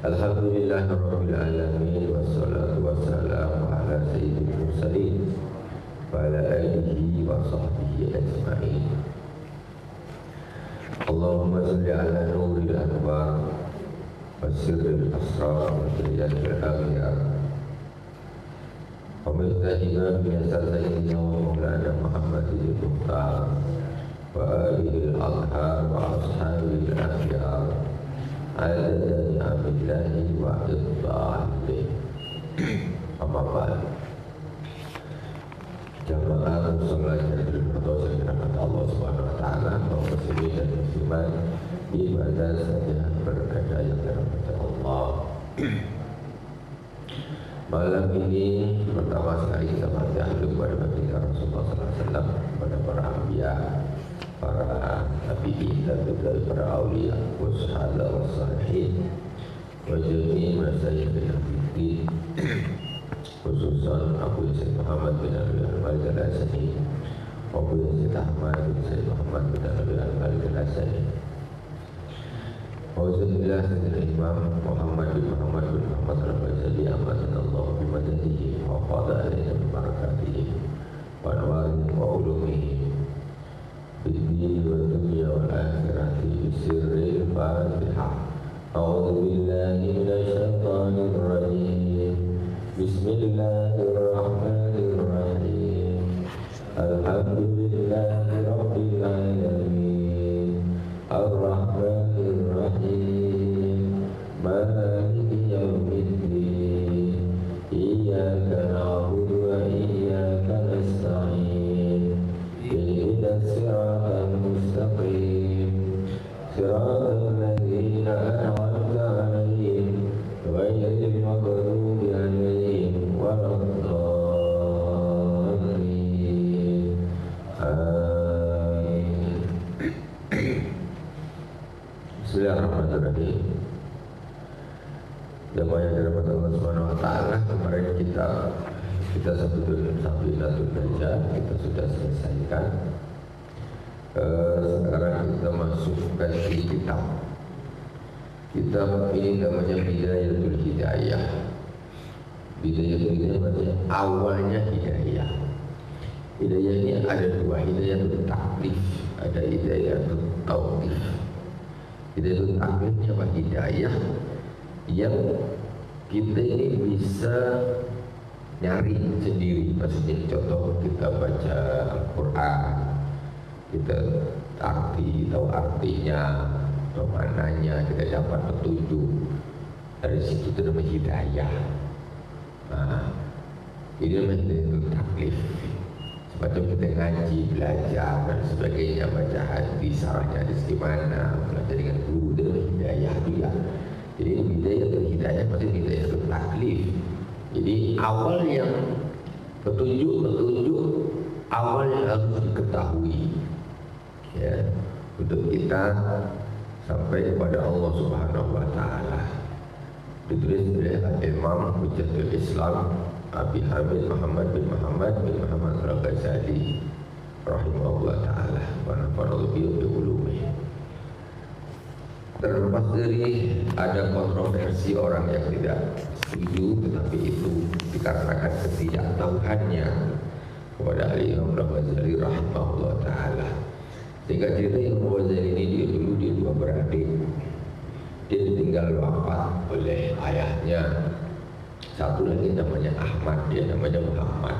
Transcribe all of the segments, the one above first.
Alhamdulillahirabbil alamin wassalatu wassalamu ala sayyidil mursalin wa ala alihi wa sahbihi ajma'in. Allahumma salli ala nuril anwar wa sirril asrar wa sirril aghyar wa miftahina bi sayyidina wa maulana Muhammadin Muhtar wa alihi al-adhar wa ashabil akhyar adada ni'amillahi wa idda'atihi. Amma ba'd. Jamaah muslimin yang dirahmati Allah Subhanahu wa taala, kaum muslimin dan muslimat di mana saja berada yang dirahmati Allah. Malam ini pertama sekali kita berjumpa kepada baginda Rasulullah SAW, kepada para anbiya, para nabiin dan juga para aulia, wassahala wassalihin, wa jami'i masyayikh al-fiqh, khususan Abu Yazid Muhammad bin Abi Al-Malik Al-Hasani, Abu Yazid Ahmad bin Sayyid Muhammad bin Abi Al-Malik Al-Hasani, Alhamdulillah Sayyidina Imam Muhammad bin Muhammad bin Muhammad Al-Ghazali amanallahu bi madadihi wa qada alaina bi barakatihi wa nawarihi wa ulumihi bid-dini wa dunya wal akhirati bi sirril Fatihah. A'udzu billahi minasy syaithanir rajim. Bismillahirrahmanirrahim. Alhamdulillahi rabbil alamin. Ar-Rahmanir Rahim. Maliki yaumiddin. Iyyaka na'budu wa iyyaka nasta'in. Ihdinas siratal mustaqim. Siratal ladzina an'amta 'alaihim ghairil maghdubi 'alaihim waladdallin. Amin. Bismillahirrahmanirrahim. Jamaah yang dirahmati Allah Subhanahu wa taala, kemarin kita sampai Latul Baja kita sudah selesaikan. Sekarang kita masukkan di kitab ini namanya Bidayatul Hidayah. Bidayatul Hidayah maksudnya awalnya hidayah. Hidayah ini ada dua, hidayatul taklif, ada hidayatul tauqif. Hidayatul taklif ini apa? Hidayah yang kita ini bisa nyari sendiri. Maksudnya contoh kita baca Al-Quran, kita tahu artinya atau maknanya, kita dapat petunjuk dari situ, itu namanya hidayah. Nah, ini namanya hidayatul taklif. Semacam kita ngaji, belajar dan sebagainya, baca hadis, sarahnya hadis di mana, belajar dengan guru, itu namanya hidayah juga. Jadi hidayatul hidayah maksudnya hidayatul taklif. Jadi awal yang petunjuk awal yang harus diketahui, ya, untuk kita sampai kepada Allah Subhanahu wa taala. Ditulis oleh Imam Hujjatul Islam Abi Hamid Muhammad bin Muhammad Al-Ghazali rahimahullah taala wa nafa'ana bihi wa ulumihi. Terlepas dari ada kontroversi orang yang tidak setuju, tetapi itu dikarenakan ketidaktahuannya kepada Imam Al-Ghazali rahimahullah taala. Sehingga cerita Imam Al-Ghazali ini dia dua beradik. Dia ditinggal wafat oleh ayahnya. Satu lagi namanya Ahmad, dia namanya Muhammad.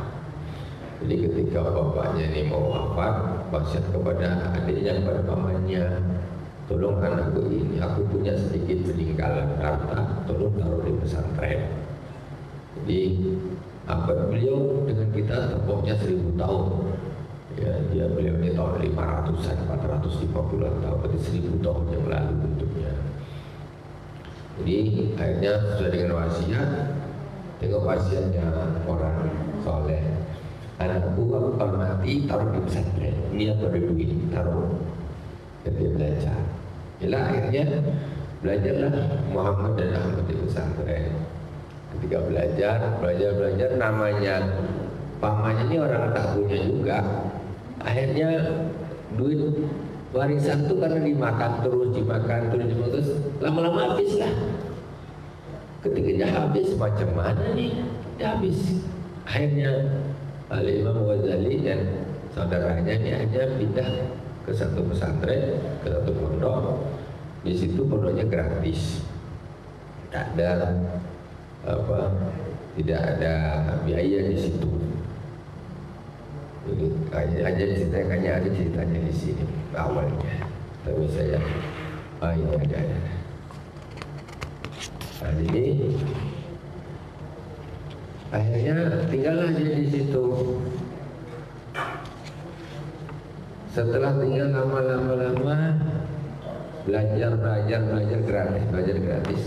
Jadi ketika bapaknya ini mau wafat, wasiat kepada adiknya, kepada pamannya, tolong anakku ini, aku punya sedikit peninggalan harta, tolong taruh di pesantren. Jadi abad beliau dengan kita tempatnya 1000 tahun. Ya, beliau ini tahun 500-an, 450-an tahun, berarti 1000 tahun yang lalu hidupnya. Jadi akhirnya sesuai dengan wasiat, tengok wasiatnya orang soleh. Anakku aku kalau mati taruh di pesantren. Ini apa ada duit, taruh. Dan dia belajar. Yalah akhirnya belajarlah Muhammad dan Ahmad di pesantren. Ketika belajar namanya pamannya ini orang tak punya juga. Akhirnya duit warisan itu karena dimakan terus lama-lama habis lah. Ketika dia habis, macam mana nih? Dia habis. Akhirnya Al-Imam Ghazali dan saudaranya ini hanya pindah ke satu pesantren, ke satu pondok. Di situ pondoknya gratis, tak ada apa, tidak ada biaya di situ. Jadi hanya ada ceritanya di sini awalnya. Tapi saya, ini ada. Nah, jadi akhirnya tinggallah dia di situ. Setelah tinggal lama belajar gratis.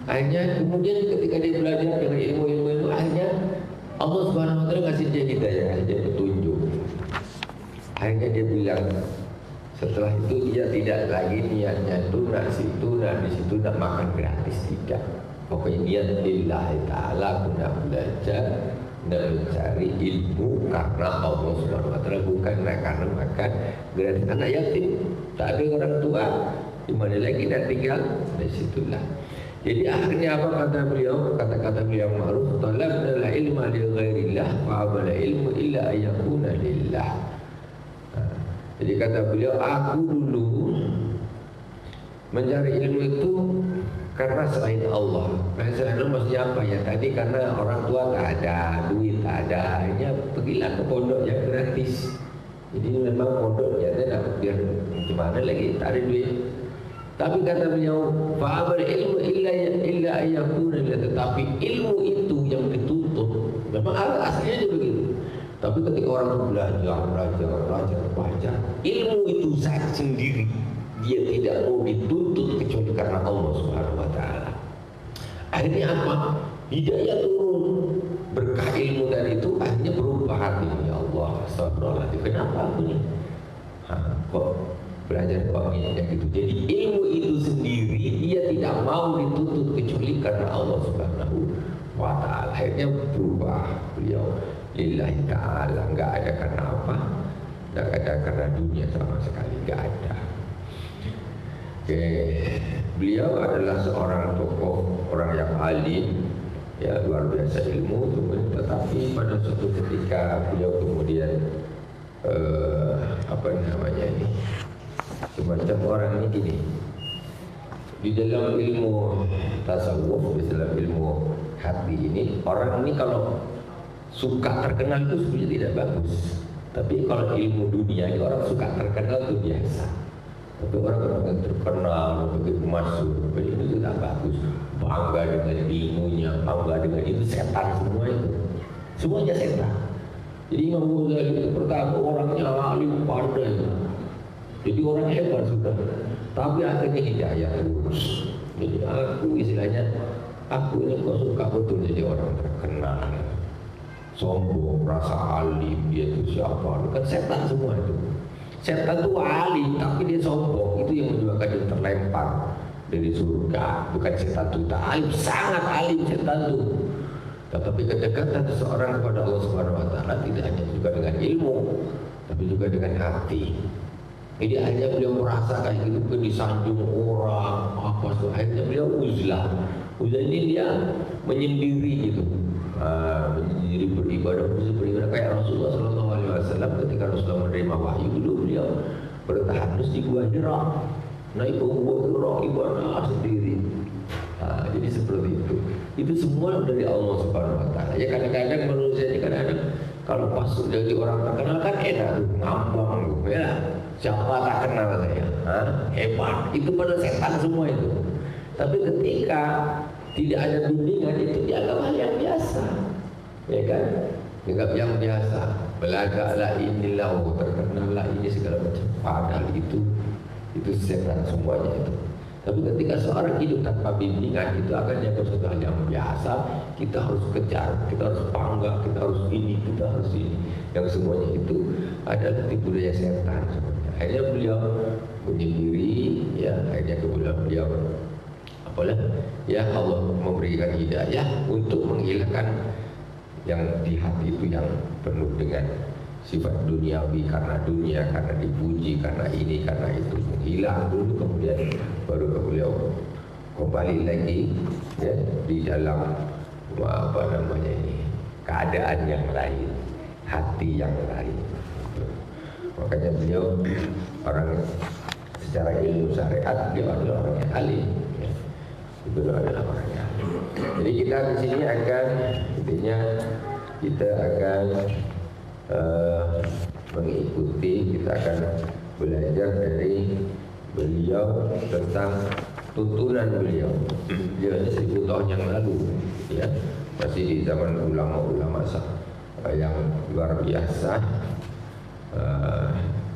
Akhirnya kemudian ketika dia belajar dengan ilmu itu, akhirnya Allah Subhanahu Wa Taala kasih dia hidayah, kasih dia petunjuk. Akhirnya dia bilang, setelah itu dia tidak lagi niatnya nak di situ nak makan gratis, tidak. Pokoknya niat lillahi ta'ala, aku nak belajar, nak mencari ilmu karena Allah Subhanahu Wa Taala, bukan nak karena makan gratis. Anak yatim, tak ada orang tua, di mana lagi nak tinggal, di situlah. Jadi akhirnya apa kata beliau? Kata-kata beliau ma'ruf, talabna ilma li ghairillah wa amala ilmu illa ayyakuna lillah. Jadi kata beliau, aku dulu mencari ilmu itu karena selain Allah. Selain Allah maksudnya apa ya? Tadi karena orang tua tak ada, duit tak ada, akhirnya pergilah ke pondok yang gratis. Jadi memang pondoknya dia nak biar gimana lagi, tak ada duit. Tapi kata beliau, fa'amal ilmu illa ayyakuna lillah. Tetapi ilmu itu yang dituntut memang aslinya juga begitu. Tapi ketika orang belajar, ilmu itu sendiri dia tidak mau dituntut kecuali karena Allah Subhanahu Wa Taala. Akhirnya apa? Hidayah turun, berkah ilmu tadi itu akhirnya berubah hati. Ya Allah, astagfirullahaladzim, kenapa aku nih? Kok belajar kok ini gitu. Jadi ilmu itu sendiri dia tidak mau dituntut kecuali karena Allah Subhanahu Wa Taala. Akhirnya berubah beliau. Lillahi ta'ala, enggak ada karena apa, enggak ada karena dunia sama sekali, enggak ada. Oke, beliau adalah seorang tokoh, orang yang alim, ya luar biasa ilmu, tetapi pada suatu ketika beliau kemudian apa namanya ini, semacam orang ini gini, di dalam ilmu tasawuf, di dalam ilmu hati ini, orang ini kalau suka terkenal itu sebenarnya tidak bagus. Tapi kalau ilmu dunia itu orang suka terkenal itu biasa. Tapi orang-orang yang terkenal, begitu masuk, itu tidak bagus. Bangga dengan ilmunya, bangga dengan itu, setan semua itu. Semuanya setan. Jadi Imam Ghazali itu pertama orangnya alim pandai. Jadi orang hebat sudah. Tapi akhirnya hidayah terus. Jadi aku istilahnya, aku ini kok suka betul jadi orang terkenal. Sombong, rasa alim, dia itu siapa? Kan setan semua itu. Setan itu alim, tapi dia sombong. Itu yang menyebabkan dia terlempar dari surga. Bukan setan itu tak alim, sangat alim setan itu. Tetapi kedekatan seseorang kepada Allah Subhanahu Wa Taala tidak hanya juga dengan ilmu, tapi juga dengan hati. Jadi akhirnya beliau merasa kayak gitu, kan disanjung orang, apa tuh. Akhirnya beliau uzlah. Uzlah ini dia menyendiri gitu. Menyendiri beribadah kayak Rasulullah SAW ketika Rasulullah menerima wahyu dulu beliau bertahan di Gua Hira, naik ke Gua Hira ibadah sendiri. Jadi seperti itu semua dari Allah Subhanahu Wa Taala. Ya kadang-kadang manusia ini kadang-kadang kalau pas jadi orang terkenal kan enak tuh, ngambang tuh ya, siapa tak kenal saya, hebat, itu pada setan semua itu. Tapi ketika tidak ada bimbingan itu dianggap hal yang biasa, ya kan? Dianggap yang biasa. Belagalah inilah, terkenallah ini segala macam. Padahal itu setan semuanya itu. Tapi ketika seorang hidup tanpa bimbingan itu akan dianggap suatu hal yang biasa. Kita harus kejar, kita harus bangga, kita harus ini, kita harus ini. Yang semuanya itu adalah tipu daya setan sebenarnya. Akhirnya beliau menyendiri, ya. Akhirnya kemudian beliau apalah ya Allah memberikan hidayah untuk menghilangkan yang di hati itu yang penuh dengan sifat duniawi, karena dunia, karena dipuji, karena ini, karena itu, menghilang dulu, kemudian baru beliau kembali kembali lagi ya, di dalam apa namanya ini, keadaan yang lain, hati yang lain. Makanya beliau orang secara ilmu syariat dia adalah orang yang alim ya. Beliau adalah orang yang alim. Jadi kita di sini akan intinya kita akan mengikuti, kita akan belajar dari beliau tentang tuntunan beliau. Beliau ini 1000 tahun yang lalu ya, masih di zaman ulama-ulama yang luar biasa.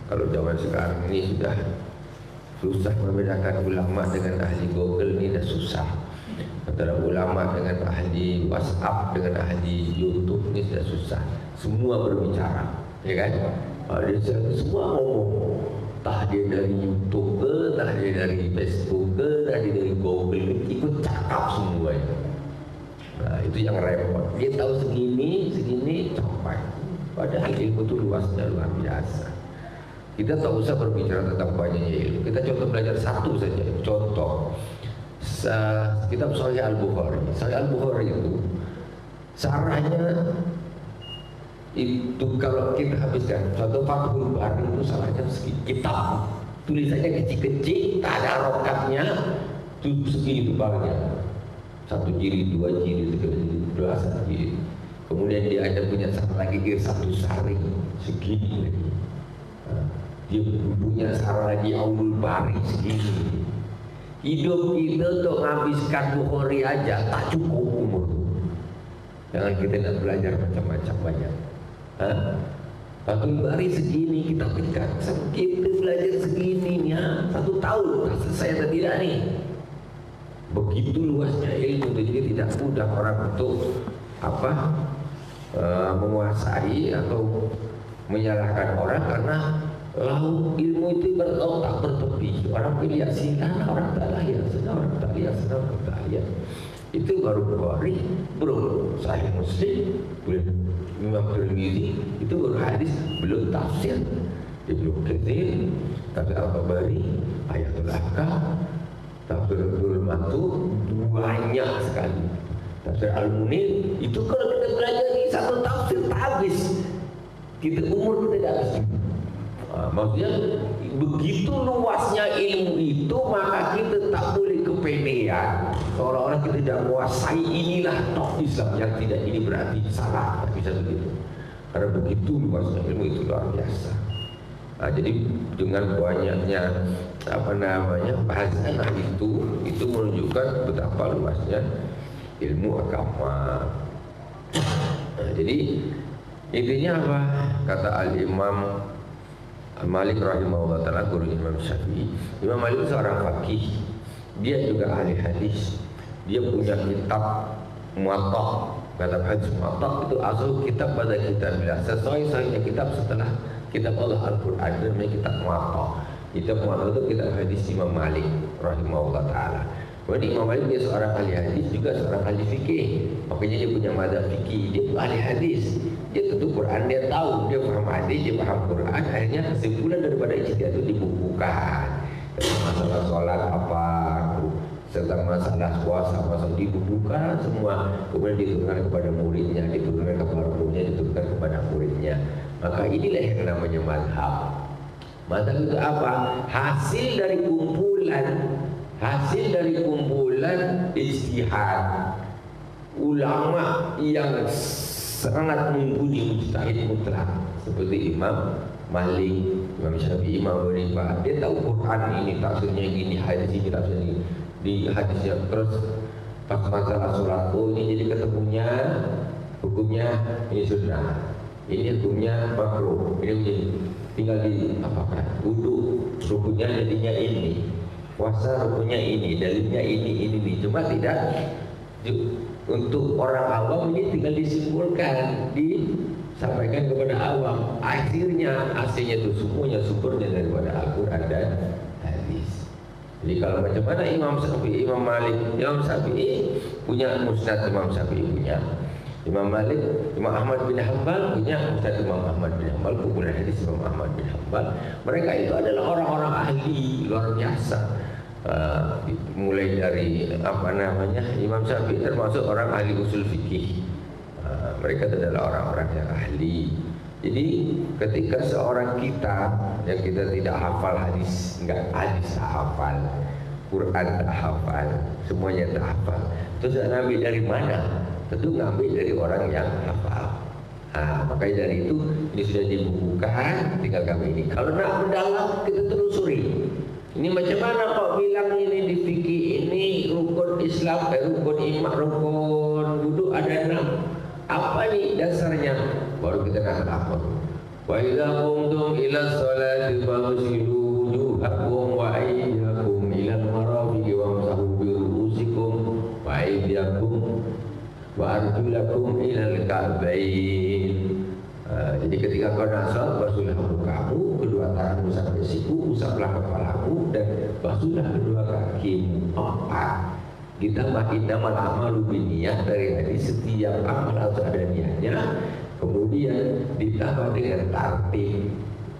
Kalau zaman sekarang ini sudah susah membedakan ulama dengan ahli Google, ini dah susah. Antara ulama dengan ahli WhatsApp dengan ahli YouTube ini sudah susah. Semua berbicara, ya kan? Semua ngomong. Entah dia dari YouTube ke, entah dia dari Facebook ke, entah dia dari Google, ikut cakap semua itu. Nah itu yang repot. Dia tahu segini capai. Padahal ilmu itu luasnya luar biasa. Kita tak usah berbicara tentang banyaknya ilmu. Kita contoh belajar satu saja. Contoh kitab Sahih Al-Bukhari. Sahih Al-Bukhari itu sarahnya itu kalau kita habiskan satu Fathul Bari itu salahnya kitab tulisannya kecil-kecil, tak ada rokatnya, itu segini tebalnya, 1 jilid, 2 jilid, 3 jilid, belasan jilid. Kemudian dia ada punya satu lagi, dia 1 sari segini lagi. Dia punya sarah lagi Aulul Bari segini. Hidup kita untuk menghabiskan Bukhari aja tak cukup umur. Jangan kita nak belajar macam-macam banyak. Fathul Bari segini kita berikan, kita belajar segini ya, 1 tahun selesai atau tidak nih. Begitu luasnya ilmu, jadi tidak mudah orang untuk menguasai atau menyalahkan orang karena laut ilmu itu berlaut tak bertepi. Orang pilih sinan, orang tak lihat, orang tak lihat, orang tak lihat. Itu baru Bukhari, belum Sahih Muslim, belum Imam Tirmidzi, itu baru hadis, belum tafsir. Ibnu Katsir, tafsir Al-Tabari, Ayatul Ahkam, tafsir Abdul Mansur, banyak sekali. Tafsir Al-Munir, itu kalau kita belajar di 1 tafsir tak habis. Kita umur kita tidak habis. Maksudnya begitu luasnya ilmu itu, maka kita tak boleh kepedean. Seolah-olah kita tidak menguasai inilah toh Islam, yang tidak, ini berarti salah, tak bisa begitu. Karena begitu luasnya ilmu itu luar biasa. Jadi dengan banyaknya bahasan itu menunjukkan betapa luasnya ilmu agama. Jadi intinya apa? Kata Al-Imam Malik rahimahullah ta'ala, guru Imam Syafi'i. Imam Malik seorang faqih, dia juga ahli hadis. Dia punya kitab Muwatta. Kitab hadis Muwatta itu asal kitab pada kitabillah. Sesuai-sesuainya kitab setelah kitab Allah Al-Quran, namanya kitab Muwatta. Kitab Muwatta itu kitab hadis Imam Malik rahimahullah ta'ala. Kemudian Imam Malik dia seorang ahli hadis, juga seorang ahli fikih. Makanya dia punya mazhab fikih, dia ahli hadis. Dia tentu Quran dia tahu, dia paham hadis, dia paham Quran. Akhirnya kesimpulan daripada ijtihad itu dibukukan. Tentang masalah sholat apa, tentang masalah puasa, masalah dibukukan semua. Kemudian diturunkan kepada muridnya, diturunkan kepada muridnya, diturunkan kepada muridnya. Maka inilah yang namanya mazhab. Mazhab itu apa? Hasil dari kumpulan ijtihad ulama yang sangat mumpuni, mujtahid mutlak, seperti Imam Malik, Imam Syafi'i, Imam Abu Hanifah. Dia tahu Quran ini tafsirnya gini, hadis ini tafsirnya gini. Di hadisnya terus pas masalah sholat, ini jadi ketemunya hukumnya ini sunnah, ini hukumnya makruh, ini jadi tinggal di apakah wudu rukunnya jadinya ini, puasa rukunnya ini, dalilnya ini. Cuma tidak untuk orang awam ini tinggal disimpulkan, disampaikan kepada awam. Hasilnya itu semuanya sumbernya daripada Al-Quran dan hadis. Jadi kalau macam mana Imam Syafi'i, Imam Malik, Imam Syafi'i punya musnad, Imam Syafi'i punya. Imam Malik, Imam Ahmad bin Hanbal punya musnad, Imam Ahmad bin Hanbal, kumpulan hadis Imam Ahmad bin Hanbal. Mereka itu adalah orang-orang ahli luar biasa. mulai dari apa namanya, Imam Syafi'i termasuk orang ahli usul fikih. Mereka adalah orang-orang yang ahli. Jadi ketika seorang kita yang kita tidak hafal hadis, enggak hadis tak hafal, Quran tak hafal, semuanya tak hafal, terus ambil dari mana? Tentu ngambil dari orang yang hafal. Makanya dari itu ini sudah dibukukan, tinggal kami ini. Kalau nak mendalam kita telusuri. Ini macam mana kok bilang ini di fikih ini rukun Islam, rukun iman, rukun wudhu ada 6. Apa nih dasarnya? Baru kita nak lapor. Wa idza qumtum ila sholati faghsilu wujuhakum wa aydiyakum ila al-marafiqi wamsahu bi ru'usikum wa aydiyakum wa arjulakum ila al-ka'bayn. Jadi ketika kau nak salat, basuhlah mukamu, kedua tanganmu sampai siku, usaplah kepalamu dan basuhlah kedua kakimu. 4. Ditambah innamal a'malu binniyat, dari hadis setiap amal harus ada niatnya. Kemudian ditambah dengan tartib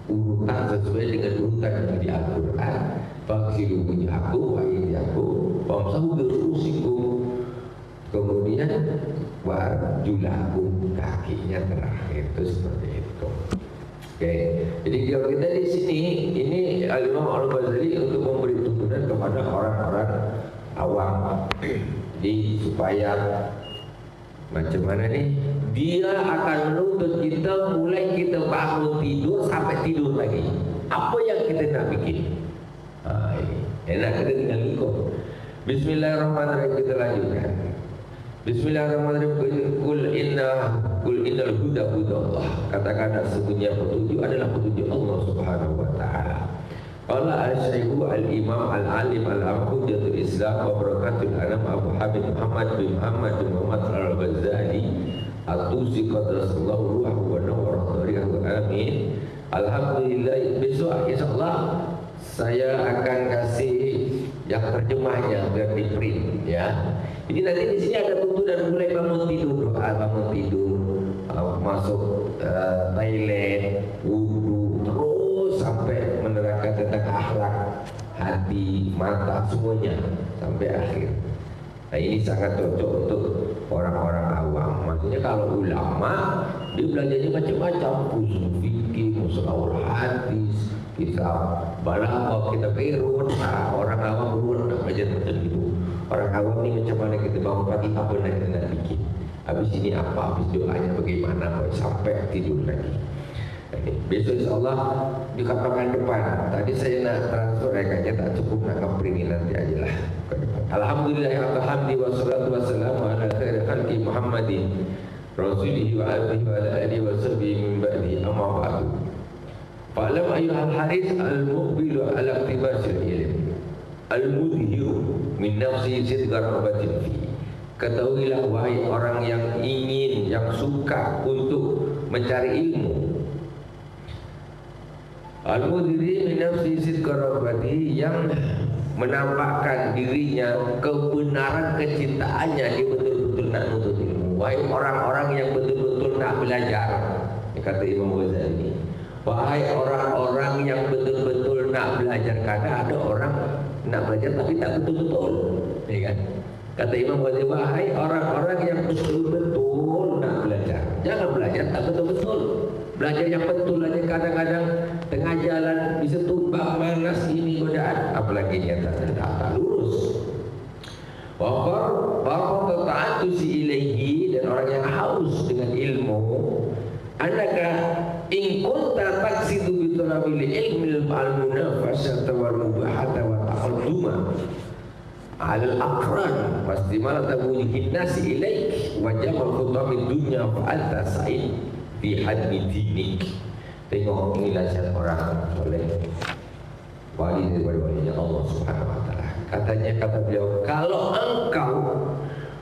urutan sesuai dengan urutan yang di Al-Quran. Faghsilu wujuhakum wa aydiyakum wamsahu bi ru'usikum. Kemudian warjulakum, kakinya terakhir, itu seperti itu. Oke, jadi kalau kita di sini ini Al-Imam Al-Ghazali untuk memberi tuntunan kepada orang-orang awam. Jadi supaya macam mana nih? Dia akan menuntut kita mulai kita bangun tidur sampai tidur lagi. Apa yang kita nak bikin? Ini enak kita tinggal ikut. Bismillahirrahmanirrahim, kita lanjutkan. Bismillahirrahmanirrahim. Kul innal huda hudallah. Katakan sesungguhnya petunjuk adalah petunjuk Allah Subhanahu wa taala. Qala al-Syekhu al-Imam al-Alim al-Hujjatul Islam wa barakatul anam Abu Habib Muhammad bin Muhammad al-Ghazali At-Tusi qaddasallahu ruhahu wa nawwara dhari'ahu, amin. Alhamdulillah, besok insyaallah saya akan kasih yang terjemahnya biar di print ya. Jadi nanti di sini ada tuntunan mulai bangun tidur, bangun tidur, masuk toilet, wudu, terus sampai menerangkan tentang akhlak, hati, mata, semuanya sampai akhir. Nah ini sangat cocok untuk orang-orang awam. Maksudnya kalau ulama dia belajarnya macam-macam, usul fikih, musalawal hadis, kitab balaghah, kitab irun. Nah, orang awam dulu nak belajar macam itu. Orang awam ni macam mana kita bangun pagi, apa nak bikin, habis ini apa, habis doanya bagaimana, sampai tidur lagi. Besok insyaAllah di kapangan depan. Tadi saya nak transfer kayaknya tak cukup, nak kepringin nanti aja lah ke depan. Alhamdulillah alhamdi wassalatu wassalamu ala khairi khalqi Muhammadin rasulihi wa alihi wa ala alihi wa sahbihi min ba'di, amma ba'du. Fa'lam ayyuhal haris al-muqbilu ala iktibasil ilm al-mudhiru min nafsi sidqa rabatin fi. Ketahuilah wahai orang yang ingin, yang suka untuk mencari ilmu, al-mudhiri min nafsi sidqa rabbati, yang menampakkan dirinya kebenaran kecintaannya, dia betul-betul nak menuntut ilmu. Wahai orang-orang yang betul-betul nak belajar, kata Imam Ghazali, wahai orang-orang yang betul-betul nak belajar. Karena ada orang nak belajar tapi tak betul-betul, ya kan? Kata Imam Ghazali, wahai orang-orang yang betul-betul nak belajar, jangan belajar tak betul-betul. Belajar yang betul aja kadang-kadang tengah jalan bisa tumbang, malas, ini godaan, apalagi yang tak lurus. Bahwa ta'atu si ilaihi, dan orang yang haus dengan ilmu, anaka in kunta taksidu bi talabil ilmi al-munafasata wal mubahata wa taqadduma alal aqran wastimala tabuhi nasi ilaik wa jamal khutamid dunya fa anta sa'id fi hadmi dinik. Tengok inilah orang soleh, wali daripada walinya Allah Subhanahu wa ta'ala. Kata beliau, kalau engkau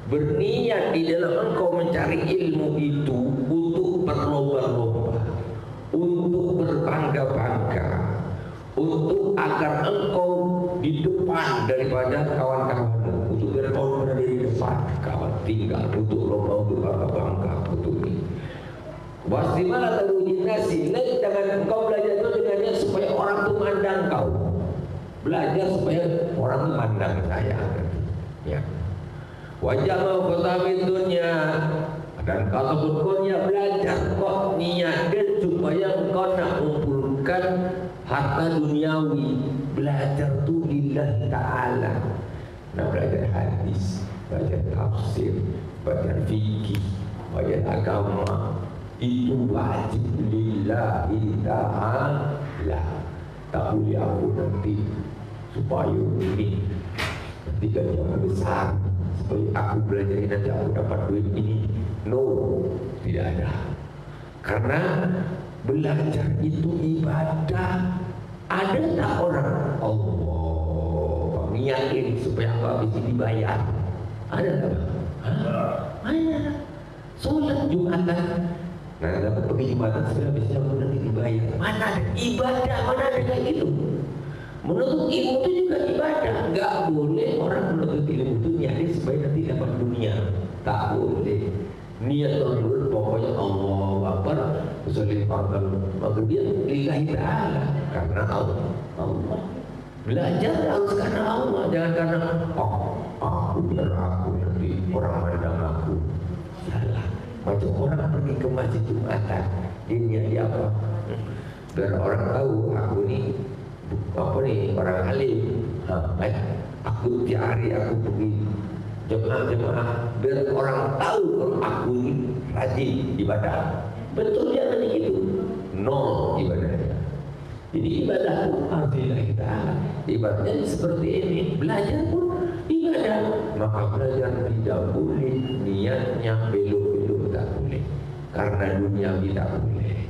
berniat di dalam engkau mencari ilmu itu untuk berlomba-lomba, untuk berbangga-bangga, untuk agar engkau di depan daripada kawan-kawanmu, untuk berlomba di depan kawan tinggal, untuk lomba, untuk bangga-bangga, untuk ini. Wasdimalah tahu jinasi, jangan engkau belajar itu dengannya supaya orang itu mandang kau. belajar supaya orang memandang saya. Ya. Wajah mau ketahui dunia dan kalau pun ya belajar kok niatkan supaya kau nak mengumpulkan harta duniawi. Belajar tu lillah ta'ala. Nak belajar hadis, belajar tafsir, belajar fikih, belajar agama, itu wajib lillahi ta'ala. Tak boleh aku nanti supaya ini ketika dia besar supaya aku belajar ini nanti aku dapat duit ini. No, tidak ada. Karena belajar itu ibadah. Ada tak orang Allah niatin supaya aku habis ini dibayar? Ada tak? Ada. Solat Jumatan, nah dapat pergi Jumatan supaya habis ini aku nanti dibayar. Mana ada ibadah? Mana ada kayak gitu? Menuntut ilmu itu juga ibadah. Enggak boleh orang menuntut ilmu itu niatin supaya nanti dapat dunia. Tak boleh. Niat dulu pokoknya Allah Akbar, usulin pangkal, maka dia lillahi ta'ala, karena Allah. Belajar harus karena Allah, jangan karena aku biar aku nanti orang mandang aku. Salah. Macam orang pergi ke masjid Jumatan, dia niat dia apa? Biar orang tahu aku ni apa ni orang alim. Aku tiap hari aku pergi jemaah biar orang tahu kalau aku ini rajin ibadah. Betul dia tadi gitu. Nol ibadahnya. Jadi ibadah itu alhamdulillah kita. Ibadahnya seperti ini. Belajar pun ibadah. Maka belajar tidak boleh niatnya belok-belok, tak boleh. Karena dunia tidak boleh.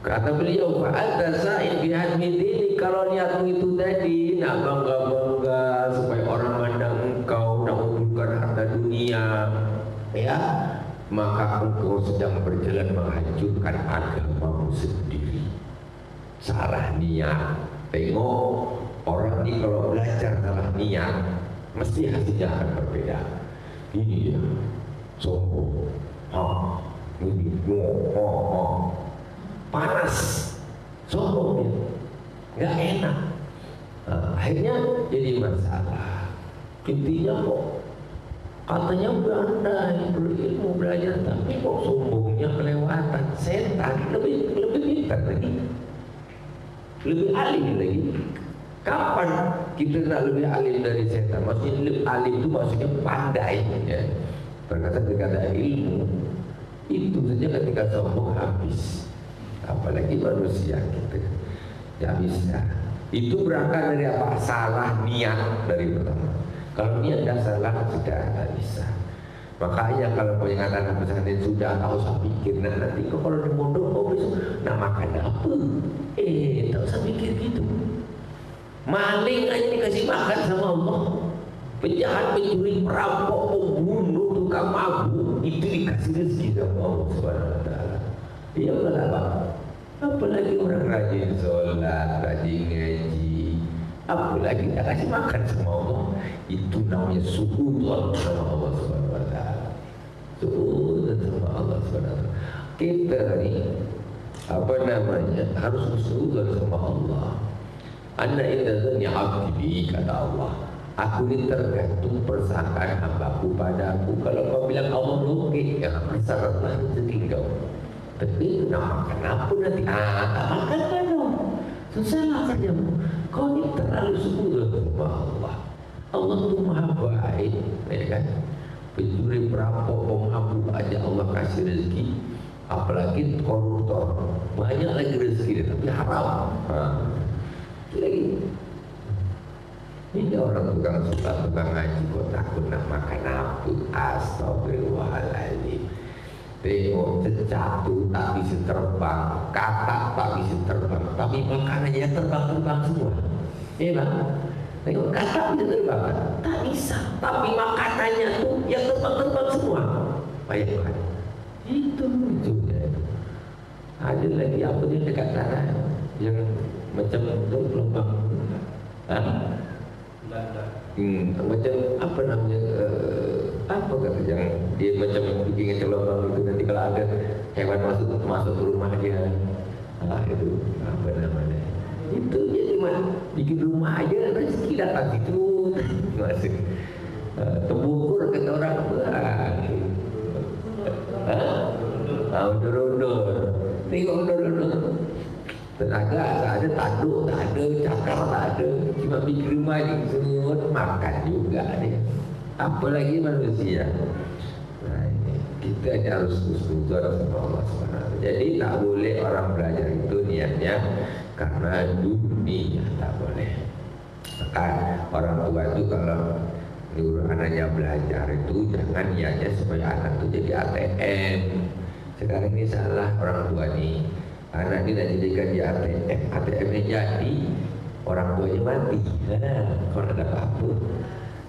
Kata beliau, fa'adha sa'in bihadmi dini, kalau niatmu itu tadi nak bangga-bangga supaya orang mandang engkau, nak mengumpulkan harta dunia, ya, maka engkau sedang berjalan menghancurkan agamamu sendiri. Salah niat. Tengok orang ini kalau belajar salah niat, mesti hasilnya akan berbeda. Ini dia sombong, ini panas, sombong dia, nggak enak. Akhirnya jadi masalah. Intinya kok katanya pandai berilmu belajar, tapi kok sombongnya kelewatan. Setan lebih pintar lagi, lebih alim lagi. Kapan kita nak lebih alim dari setan? Maksudnya lebih alim itu maksudnya pandai, ya. Berkata ilmu itu saja ketika sombong habis. Apalagi manusia kita ya bisa. Itu berangkat dari apa? Salah niat dari pertama. Kalau niat dah salah sudah tak bisa. Makanya kalau peringatan pesantren sudah tak usah pikir nanti kau kalau di mondok kau besok nak makan apa? Tak usah pikir gitu. Maling aja dikasih makan sama Allah. Penjahat, pencuri, perampok, pembunuh, tukang mabuk itu dikasih rezeki sama Allah Subhanahu Wa Taala. Dia berapa? Apalagi orang rajin sholat, rajin ngaji, apalagi tak kasih makan sama Allah. Itu namanya suhudon sama Allah Subhanahu Wa Taala. Suhudon sama Allah Subhanahu Wa Taala. Kita ni apa namanya harus suhudon sama Allah. Anna inna dzanni 'abdi, kata Allah. Aku ini tergantung persangkaan hambaku padaku. Kalau kau bilang Allah logik, ya persangkaan rezeki kau. Tapi nak makan apa nanti? Tak makan kan dong. Susah saja. Kau ini terlalu syukur sama Allah. Allah itu maha baik, ya kan? Pencuri, perampok, pemabuk aja Allah kasih rezeki. Apalagi koruptor, banyak lagi rezeki tapi haram. Lagi. Ini orang tukang suka tukang ngaji kok takut nak makan apa? Astagfirullahaladzim. Tengok cecak tu tak bisa terbang, katak tak bisa terbang, tapi makanannya terbang-terbang semua. Ya bang, tengok katak bisa terbang, tak bisa, tapi makanannya tu yang terbang-terbang semua. Bayangkan, itu lucunya. Ada lagi apa dia dekat tanah yang macam tu gelombang, macam apa namanya? Apa kata yang dia macam bikin celobang itu, nanti kalau ada hewan masuk ke rumah dia, itu apa namanya? Itu jadi cuma bikin rumah aja rezeki datang itu masih tebukur kata orang undur-undur tengok undur-undur tenaga tak ada, tanduk tak ada, cakar tak ada, cuma bikin rumah ni semua makan juga dia. Apalagi manusia. Nah, ini kita hanya harus husnuzon sama Allah SWT. Jadi tak boleh orang belajar itu niatnya karena dunia, tak boleh. Maka orang tua itu kalau nyuruh anaknya belajar itu jangan niatnya supaya anak itu jadi ATM. Sekarang ini salah orang tua nih. Anak ini nak jadikan dia ATM, ATM-nya jadi orang tuanya mati. Kalau ada apa-apa,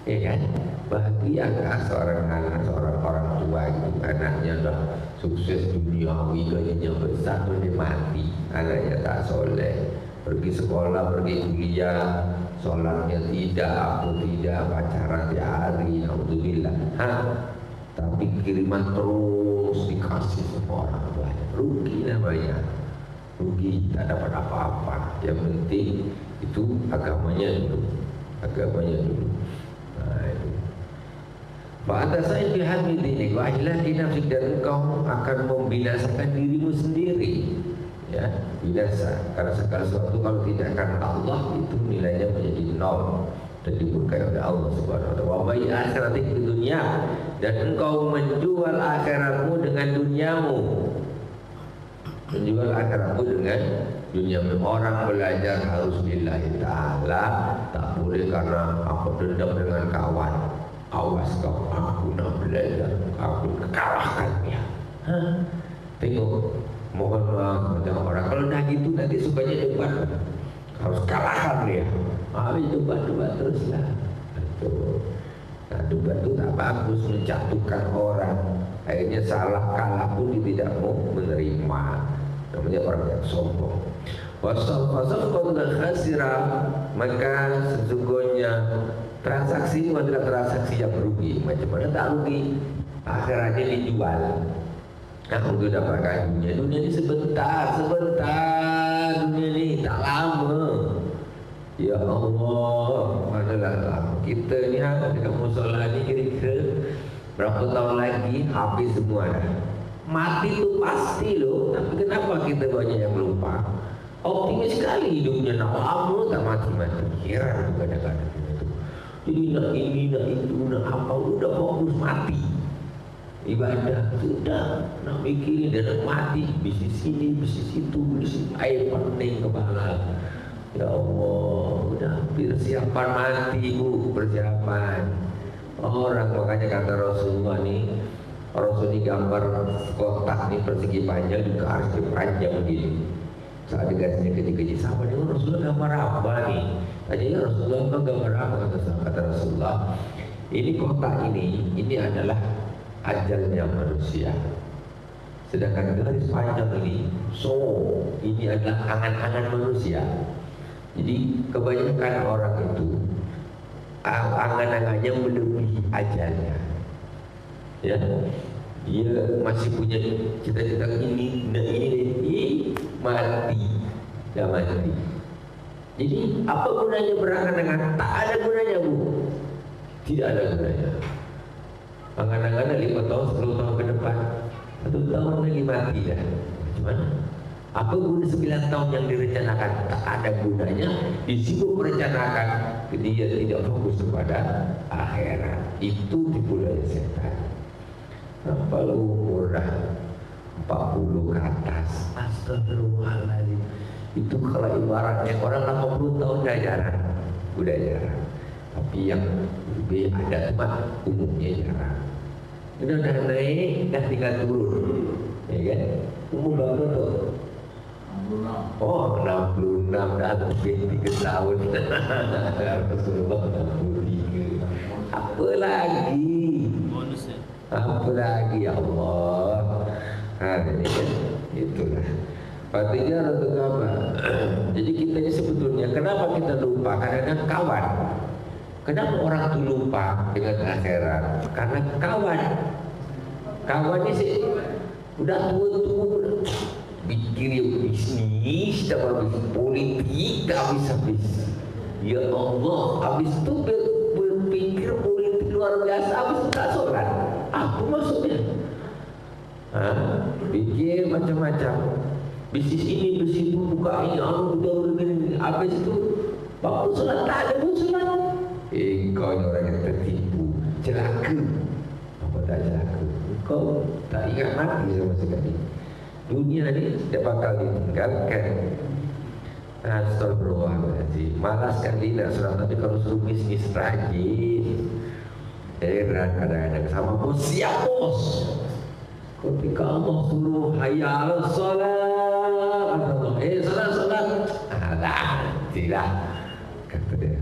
ya kan? Bahagiakah seorang anak, seorang orang tua itu anaknya dah sukses duniawi, gajinya besar, tu dia mati, anaknya tak soleh, pergi sekolah, pergi kuliah, solatnya tidak, apa tidak, pacaran tiap hari, alhamdulillah. Tapi kiriman terus dikasih semua orang tuanya, rugi namanya. Rugi, tak dapat apa-apa. Yang penting itu agamanya dulu. Pada saya bihamid ini, wahilah dinafsik, dan engkau akan membinasakan dirimu sendiri. Ya, binasa. Karena segala sesuatu kalau tidak karena Allah itu nilainya menjadi nol dan dimurkai oleh Allah Subhanahu wa taala. Wa bayi akhiratik di dunia, dan engkau menjual akhiratmu dengan duniamu. Menjual akhiratmu dengan dunia. Orang belajar harus lillahi ta'ala, tak boleh karena apa dendam dengan kawan. Awas kau, aku nak belajar, aku kalahkan dia. Tengok, mohon maaf macam orang kalau dah gitu nanti sukanya debat, harus kalahkan dia. Habis debat teruslah. Nah, debat itu tak bagus, menjatuhkan orang. Akhirnya salah kalah pun dia tidak mau menerima. Namanya orang yang sombong. Wasal kau dengan khasirah, maka sesungguhnya transaksi itu adalah transaksi yang rugi. Macam mana tak rugi? Akhiratnya dijual. Nah, untuk dapatkan dunia ini sebentar. Dunia ini tak lama. Ya Allah, manalah lama. Kita ni dekat musola ni kira-kira berapa tahun lagi habis semua dah. Mati tu pasti loh. Tapi kenapa kita banyak yang lupa? Optimis sekali hidupnya, nak lama tak mati-mati. Heran kadang-kadang itu. Jadi nak ini, nak itu, nak apa, udah fokus mati. Ibadah sudah, nak mikirin dia nak mati, bisnis ini, bisnis itu, bisnis air pening kepala. Ya Allah, udah persiapan mati bu, persiapan. Orang makanya kata Rasulullah ni, Rasul ni gambar kotak ni persegi panjang, juga harus panjang begini. Saat dikasihnya kecil-kecil, sahabat ni Rasulullah gambar apa ni? Tanya ya Rasulullah, apa gambar apa? Kata Rasulullah, ini kotak ini adalah ajalnya manusia. Sedangkan garis panjang ini, ini adalah angan-angan manusia. Jadi kebanyakan orang itu angan-angannya melebihi ajalnya. Ya, dia masih punya cita-cita ini, mati, dah mati. Jadi apa gunanya berangan-angan? Tak ada gunanya bu, tidak ada gunanya. Angan-angan 5 tahun, 10 tahun ke depan, 1 tahun lagi mati dah. Gimana? Apa guna 9 tahun yang direncanakan? Tak ada gunanya. Disibuk merencanakan, dia tidak fokus kepada akhirat. Itu tipu daya setan. Kalau umur dah 40 ke atas, astagfirullahaladzim, itu kalau ibaratnya orang 80 tahun dah jarang, udah jarang. Tapi yang lebih ada mah umumnya jarang. Udah naik, dah tinggal turun, ya kan? Umur berapa tuh? Oh, 66 dah lebih 3 tahun. Rasulullah 63. Apa lagi? Apa lagi ya Allah? Ini kan itulah. Patinya atau apa? Jadi kita ni sebetulnya kenapa kita lupa? Karena kawan. Kenapa orang tu lupa dengan akhirat? Karena kawan. Kawan ni udah tua-tua, Bikin bisnis, tak habis politik, tak habis-habis. Ya Allah, habis itu berpikir politik luar biasa, habis itu tak sholat. Apa maksudnya? Pikir macam-macam. Bisnis ini, bisnis itu, buka ini, udah begini. Habis itu, bapak sholat, tak ada pun sholat. Kau ini orang yang tertipu, celaka. Apa tak celaka? Kau tak ingat mati sama sekali. Dunia ini tidak bakal ditinggalkan. Astagfirullahaladzim. Malas kan tidak sholat, tapi kalau suruh bisnis rajin. Heran kadang-kadang sama bos, siap bos. Ketika Allah suruh hayal sholat, sholat, alah, tidak. Kata dia,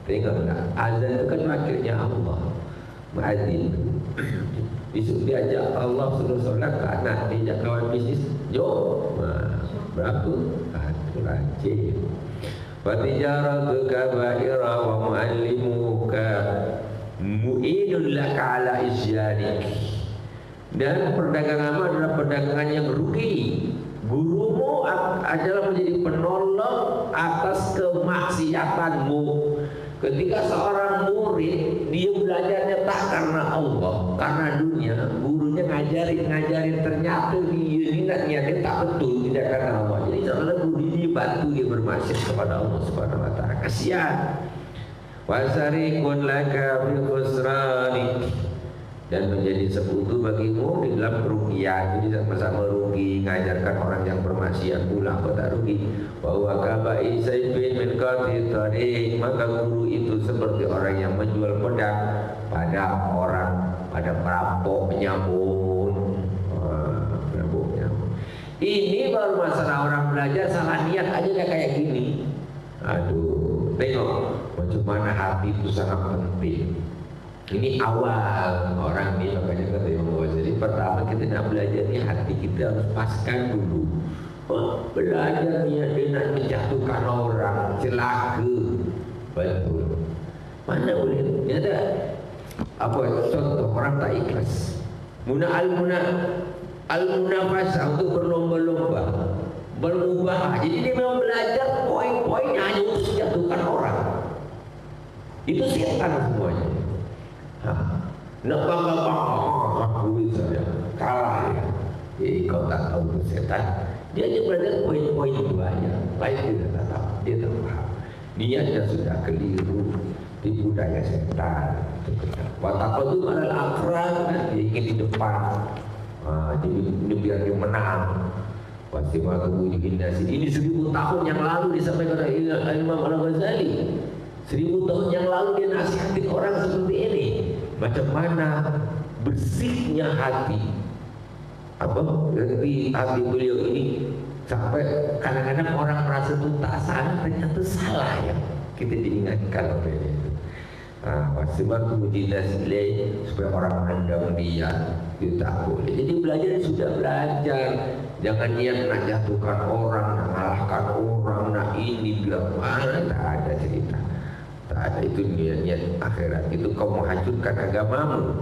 tengok tak, azan itu kan wakilnya Allah, muadzin. Besok diajak Allah suruh sholat ke anak, diajak kawan bisnis, jom. Berapa? Itu rajin. Fatijaratuka ba'ira wa mu'allimuka mu'inun laka ala isyarik. Dan perdaganganmu adalah perdagangan yang rugi. Gurumu adalah menjadi penolong atas kemaksiatanmu. Ketika seorang murid dia belajarnya tak karena Allah, karena dunia, gurunya ngajarin ternyata niatnya tak betul, tidak karena Allah. Jadi seorang guru dia bantu dia bermaksiat kepada Allah Subhanahu wa taala. Kasihan. Wasarikun laka fi khusrani, dan menjadi sekutu bagimu di dalam kerugian. Jadi sama-sama rugi, ngajarkan orang yang bermaksiat pula kau tak rugi. Bahwa kabai saifin min qati tariq, maka guru itu seperti orang yang menjual pedang pada perampok penyamun. Ini baru masalah orang belajar salah niat aja dah kayak gini. Aduh, tengok macam mana hati itu sangat penting. Ini awal orang ni, makanya kata Imam Ghazali, pertama kita nak belajar ni hati kita harus paskan dulu. Belajar ni dia nak menjatuhkan orang, celaka. Betul. Mana boleh? Dia ada apa contoh orang tak ikhlas. Al-munafasah untuk berlomba-lomba, bermubah. Jadi dia memang belajar poin-poinnya hanya untuk menjatuhkan orang. Itu setan semuanya. Nak bangga-bangga aku saja kalah ya. Kau tak tahu itu setan. Dia hanya belajar poin-poin itu aja. Lain dia tak tahu. Dia tak faham. Niatnya sudah keliru. Tipu daya setan. Wataqadu alal akram, dia ingin di depan. Dia biar dia menang. Ini 1000 tahun yang lalu disampaikan oleh Imam Al-Ghazali. 1000 tahun yang lalu dia nasihatin orang seperti ini. Macam mana bersihnya hati. Hati beliau ini sampai kadang-kadang orang merasa itu tak salah, ternyata salah ya. Kita diingatkan oleh itu. Wasibatu mujidazilai, supaya orang mandang dia itu tak boleh. Jadi belajar sudah belajar. Jangan niat nak jatuhkan orang, nak ngalahkan orang, nak ini bilang mana, tak ada cerita. Tak ada, itu niat akhirat. Itu kau menghancurkan agamamu,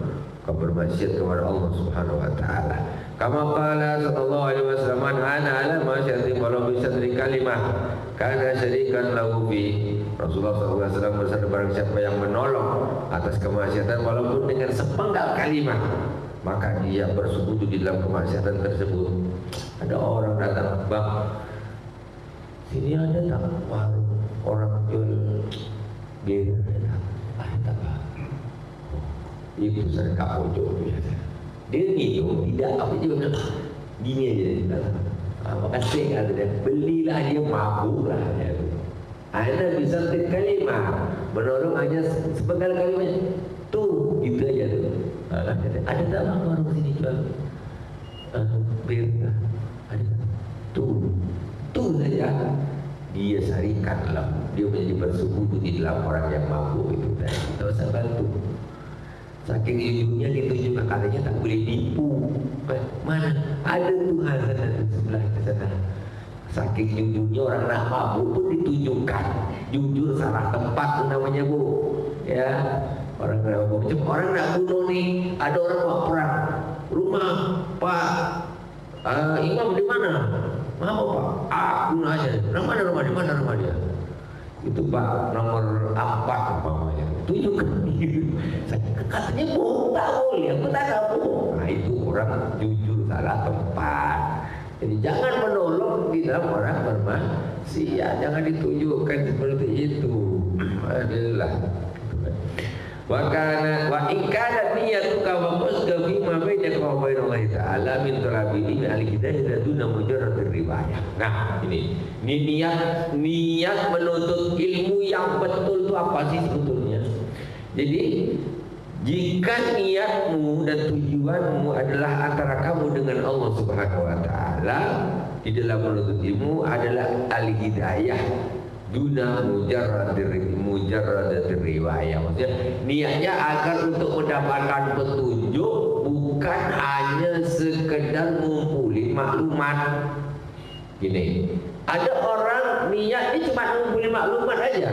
kau bermaksiat kepada Allah Subhanahu wa taala. Kama qala sallallahu alaihi wasallam, ana ala ma syarri walau bi syadri kalimah kana syarikan lahu bi. Rasulullah SAW bersabda, barang siapa yang menolong atas kemaksiatan walaupun dengan sepenggal kalimat, maka dia bersekutu di dalam kemaksiatan tersebut. Ada orang datang, bang, sini ada tak warung orang jual bir? Tak apa. Itu saya tak pojok biasa. Dia minum, tidak apa dia bilang, gini aja dia. Makasih kata dia, belilah dia, mabuklah dia. Ana bisa kalimah, menolong hanya sepenggal kalimat. Tuh, gitu aja tuh. Ada tak bang warung sini jual bir? Ada. Tuh saja. Dia sarikanlah, dia menjadi bersekutu di dalam orang yang mabuk itu. Dan kita usah bantu. Saking ilmunya ditunjukkan katanya tak boleh tipu. Mana? Ada Tuhan sana sebelah sana. Saking jujurnya orang nak mabuk pun ditunjukkan. Jujur salah tempat namanya bu. Ya, orang nak mabuk. Macam orang nak bunuh ni, ada orang bawa perang. Rumah Pak Imam di mana? Apa Pak? Aku nanya, mana rumah dia? Itu Pak nomor 4 umpamanya. Tunjukkan. Katanya bohong, tak boleh. Aku tak tahu. Nah itu orang jujur salah tempat. Jadi jangan menolong di dalam orang bermaksiat. Jangan ditunjukkan seperti itu. Adalah. Wa in kana niyatuka wa musga fi ma bainaka wa bain Allah ta'ala min talabi ilmi al-hidayah duna mujarrad riwayah. Nah, ini niat menuntut ilmu yang betul itu apa sih sebetulnya? Jadi jika niatmu dan tujuanmu adalah antara kamu dengan Allah Subhanahu wa taala di dalam menuntut ilmu adalah al-hidayah duna mujarrad riwayah, maksudnya niatnya agar untuk mendapatkan petunjuk, bukan hanya sekedar ngumpulin maklumat. Gini, ada orang niatnya cuma ngumpulin maklumat aja,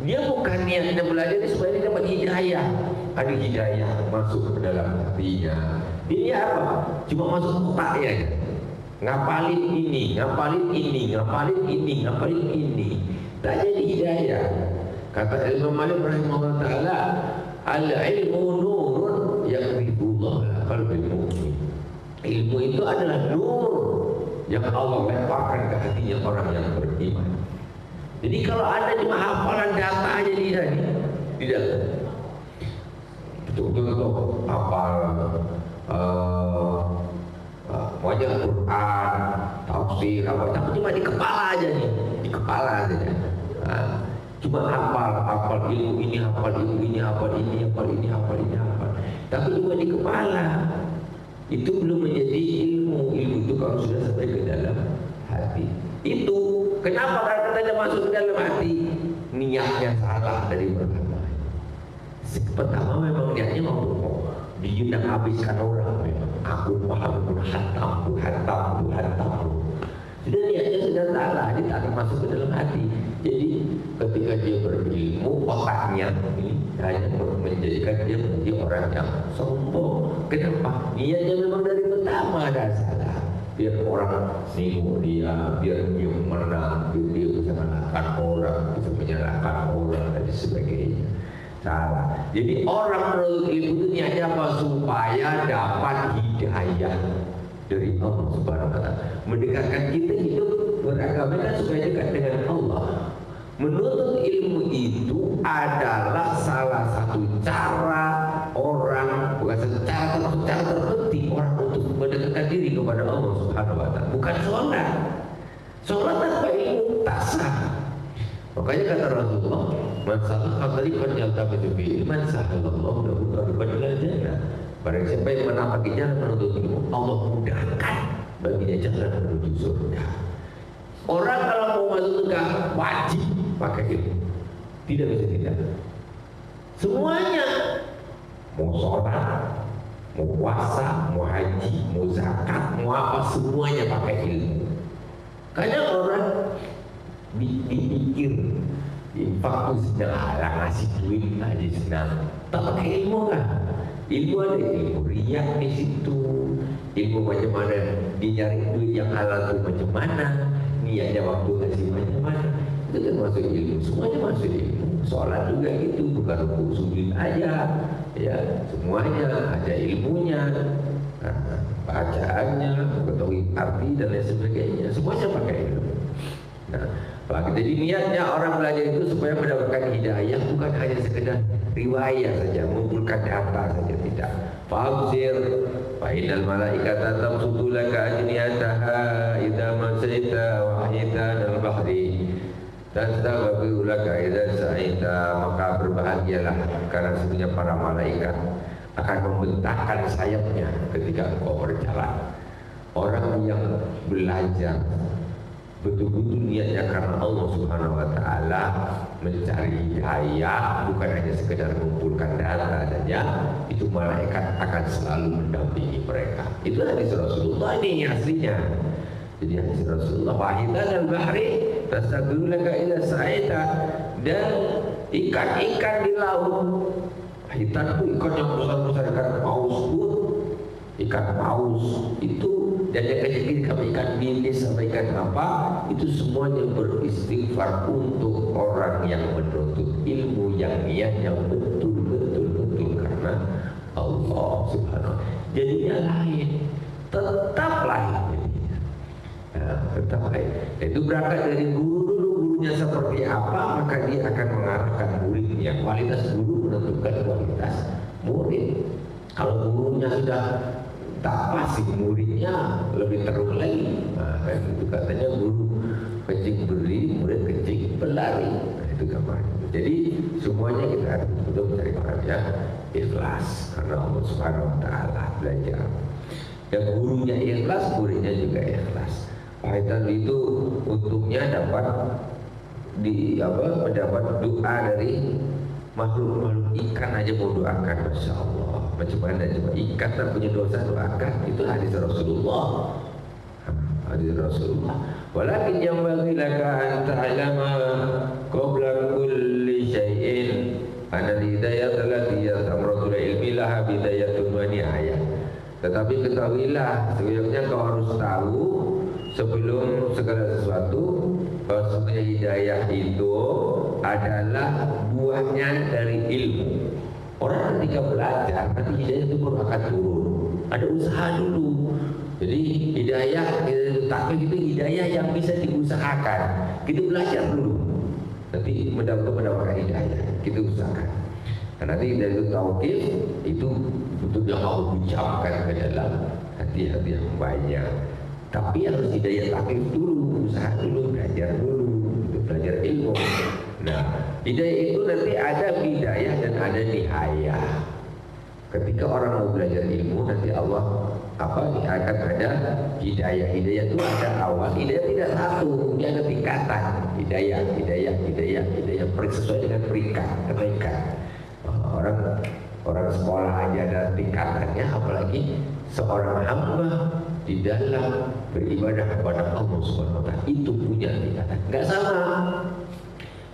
dia bukan niatnya belajar supaya dia dapat hidayah. Ada hidayah masuk ke dalam hatinya. Dia apa? Cuma masuk otaknya aja, ngapalin ini, tak jadi hidayah. Kata Imam Malik rahimahullah ta'ala, al-ilmu nurun yaqribullah qalbil mu'min. Ilmu itu adalah nur yang Allah lemparkan ke hatinya orang yang beriman. Jadi kalau ada cuma hafalan data aja tidak betul-betul hafal wajah Quran, tafsir, apa, tapi cuma di kepala aja nih, di kepala aja. Cuma hafal ilmu ini, hafal ilmu ini, hafal ini. Tapi cuma di kepala. Itu belum menjadi ilmu. Ilmu itu kalau sudah sampai ke dalam hati. Itu kenapa kalau kita masuk ke dalam hati? Niatnya salah dari pertama. Pertama memang niatnya mau dia nak habiskan orang memang. Aku paham hantam. Sudah niatnya sudah salah, dia tak akan masuk ke dalam hati. Jadi ketika dia berilmu, otaknya ini hanya menjadikan dia menjadi orang yang sombong. Kenapa? Niatnya memang dari pertama ada salah. Biar orang niru dia, biar dia menang, biar dia bisa mengalahkan orang, bisa menyalahkan orang dan sebagainya. Salah. Jadi orang menurut ilmu itu niatnya apa? Supaya dapat hidayah dari Allah Subhanahu wa taala. Mendekatkan kita hidup beragama supaya dekat dengan Allah. Menuntut ilmu itu adalah salah satu cara orang, bukan cara terpenting orang untuk mendekatkan diri kepada Allah Subhanahu wa taala. Bukan sholat. Sholat tanpa ilmu tak sah. Makanya kata Rasulullah, man salaka tariqan yaltamisu fihi ilman sahalallahu lahu tariqan ilal jannah. Barang siapa yang menapaki jalan menuntut ilmu, Allah mudahkan baginya jalan menuju surga. Orang kalau mau masuk surga wajib pakai ilmu, tidak bisa tidak. Semuanya, mau sholat, mau puasa, mau haji, mau zakat, mau apa, semuanya pakai ilmu. Karena orang dipikir infak itu senang, ngasih duit aja senang, tak pakai ilmu kan? Ilmu ada ilmu riak di situ, ilmu macam mana dia nyari duit yang halal itu macam mana, niatnya waktu ngasih macam mana, itu termasuk ilmu. Semuanya masuk ilmu. Sholat juga gitu, bukan rukuk sujud aja, ya semuanya ada ilmunya, bacaannya, mengetahui arti dan lain sebagainya, semuanya pakai ilmu. Nah, jadi niatnya orang belajar itu supaya mendapatkan hidayah, bukan hanya sekedar riwayat saja, mengumpulkan data saja, tidak. Fa'abzir fa'inal malaikata tamsudu laka ajniyataha idza masaita wa ahita al bahri tastaghfiru laka idza sa'ita, maka berbahagialah karena sesungguhnya para malaikat akan membentangkan sayapnya ketika engkau berjalan. Orang yang belajar betul-betul niatnya karena Allah Subhanahu wa taala, mencari hidayah, bukan hanya sekedar mengumpulkan data saja, itu malaikat akan selalu mendampingi mereka. Itu hadis Rasulullah ini aslinya. Jadi hadis Rasulullah, wahidan al-bahri tastaghfiru laka ila sa'ita, dan ikan-ikan di laut. Hitan itu ikan yang besar-besar, ikan paus pun, ikan paus itu dan yang kecil sampai ikan bilis sampai ikan apa, itu semuanya beristighfar untuk orang yang menuntut ilmu yang niatnya betul karena Allah Subhanahu. Jadinya lain, tetap lain jadinya. Nah, tetap lain. Itu berangkat dari guru dulu, gurunya seperti apa, maka dia akan mengarahkan muridnya. Kualitas guru menentukan kualitas murid. Kalau gurunya sudah tak pasti, muridnya lebih teruk lagi. Nah, kan itu katanya guru kencing berdiri, murid kencing berlari. Nah, itu gambarnya. Jadi semuanya kita harus betul mencari orang yang ikhlas karena Allah Subhanahu Wa Taala belajar. Yang gurunya ikhlas, muridnya juga ikhlas. Kaitan itu untungnya dapat mendapat doa dari makhluk ikan aja mau doakan, masya Allah. Macam mana coba ikan tak punya dosa doakan, itu hadis Rasulullah. Hadis Rasulullah. Walakin yang bagi laka an ta'lama qabla kulli syai'in anal hidayah allati tamratul ilmi laha bidayatun wa nihayah. Tetapi ketahuilah, sebenarnya kau harus tahu sebelum segala sesuatu bahwa hidayah itu adalah buahnya dari ilmu. Orang ketika belajar nanti hidayah itu baru akan turun. Ada usaha dulu. Jadi hidayah tapi itu hidayah yang bisa diusahakan. Kita belajar dulu. Nanti mendapatkan hidayah. Kita usahakan. Nah, nanti dari itu tauhid itu betul yang Allah ucapkan ke dalam hati-hati yang banyak. Tapi harus hidayah takif dulu, usaha dulu, belajar ilmu. Nah, hidayah itu nanti ada bidayah dan ada nihayah. Ketika orang mau belajar ilmu, nanti Allah akan ada hidayah. Hidayah itu ada awal, hidayah tidak satu, dia ada tingkatan. Hidayah sesuai dengan peringkat, kenaikan. Orang sekolah aja ada tingkatannya, apalagi seorang hamba di dalam beribadah kepada Allah Subhanahu wa Ta'ala itu punya tingkatan. Enggak sama.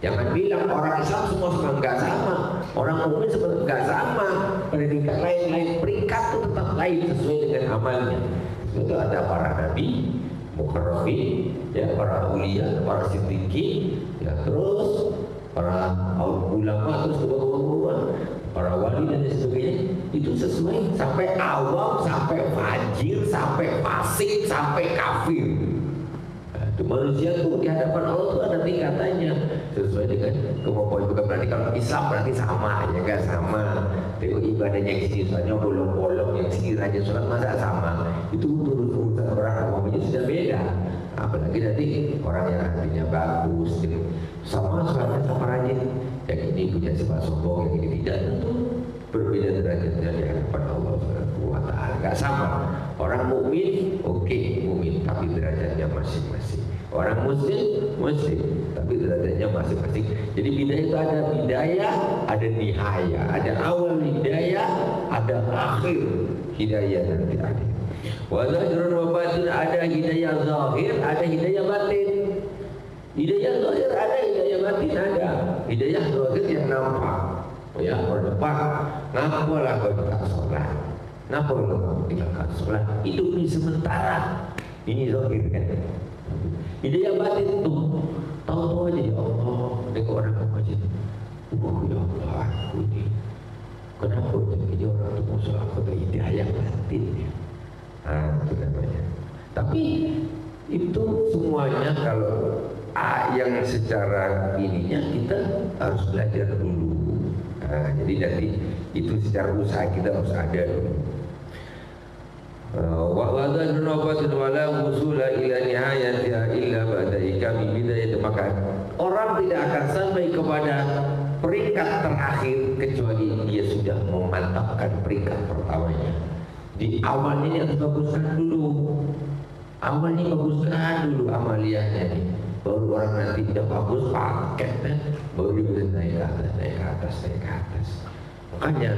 Jangan bilang orang Islam semua enggak sama. Orang mukmin sebenarnya enggak sama. Pada tingkat lain-lain, peringkat itu tetap lain sesuai dengan amalnya. Itu ada para nabi, mukarrabi, ya, para aulia, para siddiqin, ya, terus para ulama, terus para wali dan sebagainya. Itu sesuai sampai awam, sampai fajir, sampai fasik, sampai kafir. Itu manusia tuh di hadapan Allah tuh ada tingkatannya sesuai dengan kemampuan. Bukan berarti kalau Islam berarti sama, ya enggak sama. Tengok ibadahnya yang sini, soalnya bolong-bolong, yang sini rajin sholat masa sama. Itu urusan orang awamnya sudah beda. Apalagi nanti orang yang hatinya bagus, sama sholatnya sama rajin. Yang ini punya sifat sombong, yang ini tidak, tentu berbeda derajatnya di hadapan Allah Subhanahu wa Ta'ala. Enggak sama. Orang mukmin, oke, mukmin, tapi derajatnya masing-masing. Orang muslim, tapi derajatnya masing-masing. Jadi bidayah itu ada bidayah, ada nihayah, ada awal hidayah, ada akhir hidayah nanti ada. Wa zahirun wa batin, ada hidayah zahir, ada hidayah batin. Hidayah zahir ada, hidayah batin ada. Hidayah zahir yang nampak, ya, berdampak. Ngapalah kau tidak sholat? Kenapa kau tinggalkan sholat? Itu di sementara. Ini zahir kan? Hidayah batin itu tahu aja, ya Allah, dengan orang masjid. Ya Allah, aku ini kenapa jadi orang itu musuh aku? Hidayah batin ya. Itu namanya. Tapi itu semuanya kalau yang secara ininya kita harus belajar dulu. Jadi nanti itu secara usaha kita harus ada dulu. Wa wadhan nafatin wala wusula ila nihayatiha illa ba'da ikami bidayah. Maka orang tidak akan sampai kepada peringkat terakhir kecuali dia sudah memantapkan peringkat pertamanya. Di awalnya dia harus baguskan dulu. Awalnya baguskan dulu amaliyahnya nih. Baru orang nanti tidak bagus paket, baru dia naik ke atas. Makanya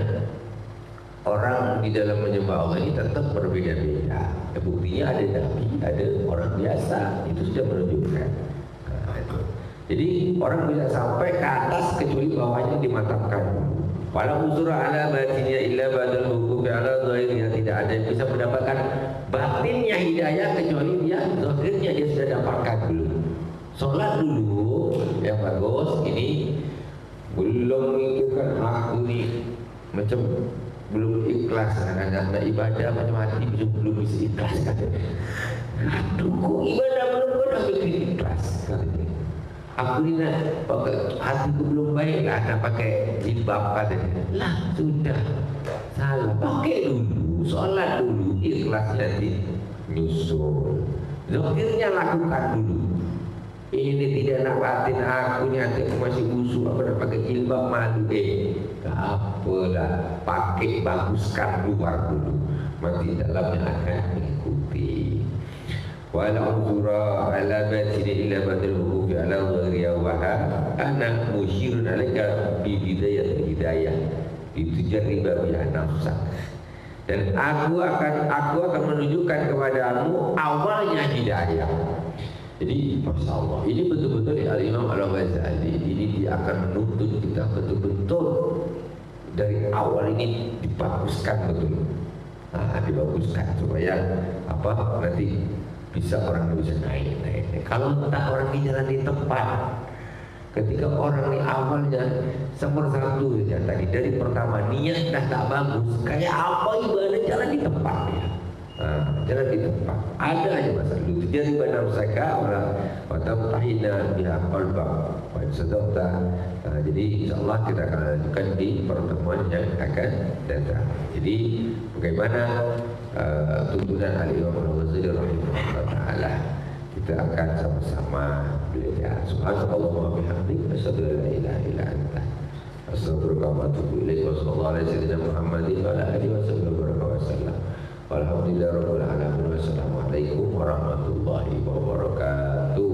orang di dalam menyembah Allah ini tetap berbeda-beda. Buktinya ada nabi, ada orang biasa, itu sudah menunjukkan. Jadi orang bisa sampai ke atas kecuali bawahnya dimantapkan. Wala usura ala batinnya illa badal hukum ala zahirnya, tidak tidak ada yang bisa mendapatkan batinnya hidayah kecuali dia zahirnya dia sudah dapatkan dulu. Sholat dulu yang bagus, ini belum memikirkan aku nih macam belum ikhlas anak-anak ibadah macam hati belum bisa ikhlas kan. Aduh, kok ibadah belum kau dah bikin ikhlas kan. Aku ni nak pakai hatiku belum baik lah nak pakai jilbab katanya. Lah sudah salah, pakai dulu, sholat dulu, ikhlas nanti nyusul. Zahirnya lakukan dulu. Ini tidak nak batin aku ni, aku masih busuk, aku nak pakai jilbab malu. Tak apalah, pakai baguskan luar dulu, nanti dalamnya akan mengikuti. Walau surah ala batini illa batil hurufi ala ghariya waha ana musyirun alaika bi bidayat hidayah ditujarriba biha nafsak. Dan aku akan menunjukkan kepadamu awalnya hidayah. Jadi Masya Allah, ini betul-betul Al-Imam Al-Ghazali ini dia akan menuntut kita betul-betul dari awal ini dibaguskan betul. Dibaguskan supaya apa nanti bisa orang bisa naik. Kalau tak orang di jalan di tempat, ketika orang di awalnya nomor satu saja tadi dari pertama niat dah tak bagus, kayak apa ibadah jalan di tempat ya. Jalan di tempat ada aja masalah dulu. Jadi benar mereka orang watahina biha qalba wa sadaqta. Jadi insyaallah kita akan lanjutkan di pertemuan yang akan datang. Jadi bagaimana tuntunan Al-Imam Al-Ghazali rahimahullah taala, kita akan sama-sama belajar. Subhanallah wa bihamdihi asyhadu an la ilaha illa anta astaghfiruka wa atubu ilaik. Wa sallallahu alaihi wasallam Muhammadin wa ala alihi wasallam. Walhamdulillahirabbil alamin. Wassalamualaikum warahmatullahi wabarakatuh.